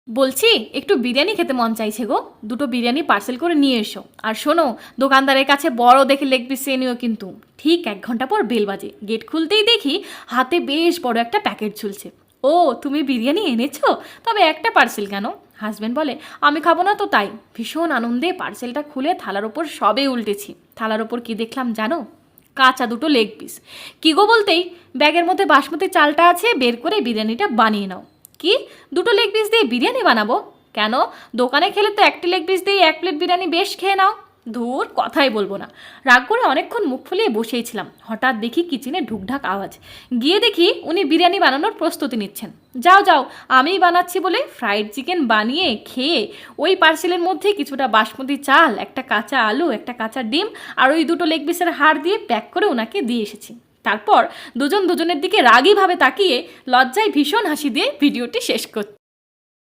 বলছি একটু বিরিয়ানি খেতে মন চাইছে গো, দুটো বিরিয়ানি পার্সেল করে নিয়ে এসো। আর শোনো, দোকানদারের কাছে বড় দেখে লেগ পিস চেয়ে নিও কিন্তু। ঠিক 1 ঘন্টা পর বেল বাজে, গেট খুলতেই দেখি হাতে বেশ বড় একটা প্যাকেট ঝুলছে। ও, তুমি বিরিয়ানি এনেছো? তবে একটা পার্সেল কেন? হাজব্যান্ড বলে আমি খাবো না তো তাই। ভীষণ আনন্দে পার্সেলটা খুলে থালার ওপর সবে উল্টেছি। থালার ওপর কি দেখলাম জানো? কাঁচা দুটো লেগ পিস। কি গো বলতেই ব্যাগের মধ্যে বাসমতি চালটা আছে, বের করে বিরিয়ানিটা বানিয়ে নাও। কি, দুটো লেগ পিস দিয়ে বিরিয়ানি বানাবো? কেন, দোকানে খেলে তো একটি লেগ পিস দিয়ে 1 প্লেট বিরিয়ানি বেশ খেয়ে নাও। ধুর, কথাই বলবো না। রাগ করে অনেকক্ষণ মুখ ফুলিয়ে বসেইছিলাম, হঠাৎ দেখি কিচেনে ঢুকঢাক আওয়াজ। গিয়ে দেখি উনি বিরিয়ানি বানানোর প্রস্তুতি নিচ্ছেন। যাও যাও, আমিই বানাচ্ছি বলে ফ্রাইড চিকেন বানিয়ে খেয়ে ওই পার্সেলের মধ্যে কিছুটা বাসমতি চাল, একটা কাঁচা আলু, একটা কাঁচা ডিম আর ওই দুটো লেগ পিসের হাড় দিয়ে প্যাক করে ওনাকে দিয়ে এসেছি। তারপর দুজন দুজনের দিকে রাগীভাবে তাকিয়ে লজ্জায় ভীষণ হাসি দিয়ে ভিডিওটি শেষ করছি।